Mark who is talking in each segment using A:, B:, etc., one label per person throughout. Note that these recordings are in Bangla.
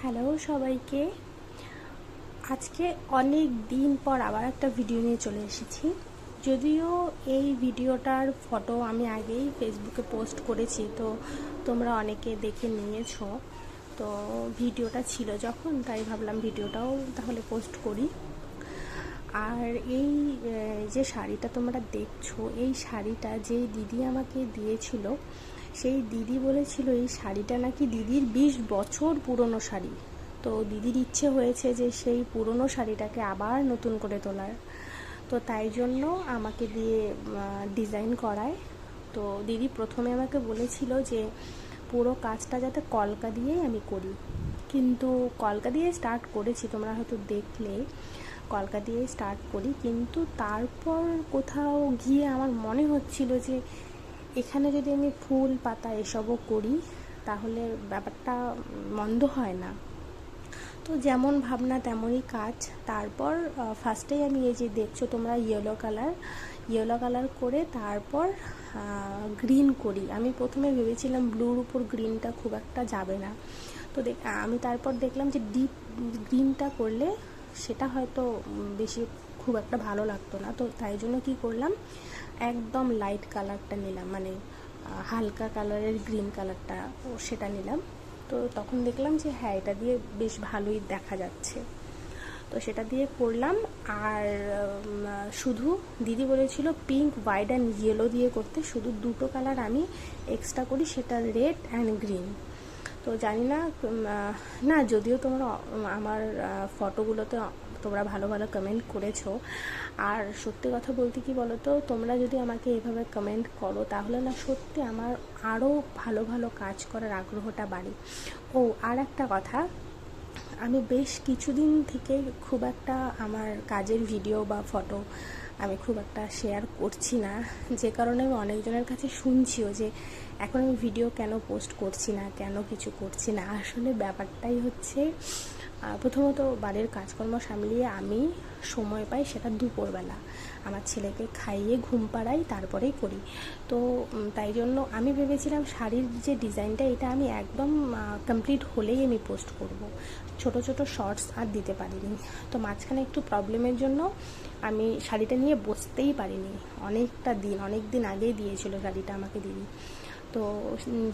A: হ্যালো সবাইকে। আজকে অনেক দিন পর আবার একটা ভিডিও নিয়ে চলে এসেছি। যদিও এই ভিডিওটার ফটো আমি আগেই ফেসবুকে পোস্ট করেছি, তো তোমরা অনেকে দেখে নিয়েছো। তো ভিডিওটা ছিল যখন, তাই ভাবলাম ভিডিওটাও তাহলে পোস্ট করি। আর এই যে শাড়িটা তোমরা দেখছো, এই শাড়িটা যে দিদি আমাকে দিয়েছিল, সেই দিদি বলেছিল এই শাড়িটা নাকি দিদির 20 বছর পুরনো শাড়ি। তো দিদির ইচ্ছে হয়েছে যে সেই পুরনো শাড়িটাকে আবার নতুন করে তোলার। তো তাই জন্য আমাকে দিয়ে ডিজাইন করায়। তো দিদি প্রথমে আমাকে বলেছিল যে পুরো কাজটা যাতে কলকা দিয়েই আমি করি, কিন্তু কলকা দিয়ে স্টার্ট করেছি, তোমরা হয়তো দেখলে কলকা দিয়ে স্টার্ট করি, কিন্তু তারপর কোথাও গিয়ে আমার মনে হচ্ছিল যে এখানে যদি আমি ফুল পাতা এসবও করি তাহলে ব্যাপারটা মন্দ হয় না। তো যেমন ভাবনা তেমনই কাজ। তারপর ফার্স্টেই আমি এই যে দেখছো তোমরা ইয়েলো কালার করে তারপর গ্রিন করি। আমি প্রথমে ভেবেছিলাম ব্লুর উপর গ্রিনটা খুব একটা যাবে না, তো আমি তারপর দেখলাম যে ডিপ গ্রিনটা করলে সেটা হয়তো বেশি খুব একটা ভালো লাগতো না। তো তাই জন্য কি করলাম, একদম লাইট কালারটা নিলাম, মানে হালকা কালারের গ্রিন কালারটা সেটা নিলাম। তো তখন দেখলাম যে হ্যাঁ, এটা দিয়ে বেশ ভালোই দেখা যাচ্ছে, তো সেটা দিয়ে করলাম। আর শুধু দিদি বলেছিল পিঙ্ক, হোয়াইট অ্যান্ড ইয়েলো দিয়ে করতে, শুধু দুটো কালার আমি এক্সট্রা করি, সেটা রেড অ্যান্ড গ্রিন। তো জানি না না, যদিও তোমরা আমার ফটোগুলোতে তোমরা ভালো ভালো কমেন্ট করেছো। আর সত্যি কথা বলতে কি বলো তো, তোমরা যদি আমাকে এভাবে কমেন্ট করো তাহলে না সত্যি আমার আরও ভালো ভালো কাজ করার আগ্রহটা বাড়ে। ও আর একটা কথা, আমি বেশ কিছুদিন থেকে খুব একটা আমার কাজের ভিডিও বা ফটো আমি খুব একটা শেয়ার করছি না, যে কারণে আমি অনেকজনের কাছে শুনছিও যে এখন আমি ভিডিও কেন পোস্ট করছি না, কেন কিছু করছি না। আসলে ব্যাপারটাই হচ্ছে, প্রথমত বাড়ির কাজকর্ম সামলিয়ে আমি সময় পাই সেটা দুপুরবেলা, আমার ছেলেকে খাইয়ে ঘুম পাড়াই তারপরেই করি। তো তাই জন্য আমি ভেবেছিলাম শাড়ির যে ডিজাইনটা এটা আমি একদম কমপ্লিট হলেই আমি পোস্ট করব। ছোট ছোট শর্টস আর দিতে পারিনি, তো মাঝখানে একটু প্রবলেমের জন্য আমি শাড়িটা নিয়ে বসতেই পারিনি। অনেক দিন আগেই দিয়েছিল শাড়িটা আমাকে দিদি। তো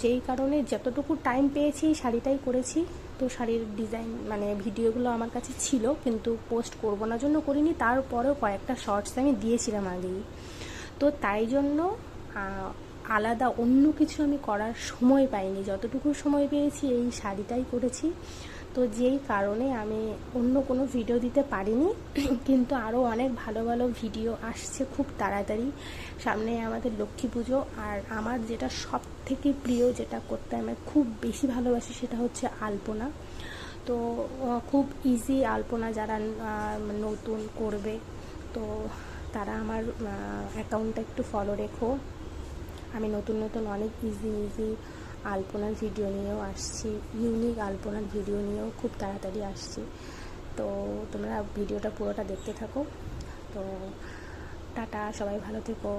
A: যেই কারণে যতটুকু টাইম পেয়েছি শাড়িটাই করেছি। তো শাড়ির ডিজাইন মানে ভিডিওগুলো আমার কাছে ছিল, কিন্তু পোস্ট করবো না জন্য করিনি। তারপরেও কয়েকটা শর্টস আমি দিয়েছিলাম আগেই। তো তাই জন্য আলাদা অন্য কিছু আমি করার সময় পাইনি, যতটুকু সময় পেয়েছি এই শাড়িটাই করেছি। তো যেই কারণে আমি অন্য কোনো ভিডিও দিতে পারিনি, কিন্তু আরও অনেক ভালো ভালো ভিডিও আসছে খুব তাড়াতাড়ি। সামনে আমাদের লক্ষ্মী পুজো, আর আমার যেটা সব থেকে প্রিয়, যেটা করতে আমি খুব বেশি ভালোবাসি, সেটা হচ্ছে আলপনা। তো খুব ইজি আলপনা, যারা নতুন করবে তো তারা আমার অ্যাকাউন্টটা একটু ফলো রেখো। আমি নতুন অনেক ইজি আলপনার ভিডিও নিয়েও আসছি, ইউনিক আলপনার ভিডিও নিয়েও খুব তাড়াতাড়ি আসছি। তো তোমরা ভিডিওটা পুরোটা দেখতে থাকো। তো টাটা, সবাই ভালো থেকো।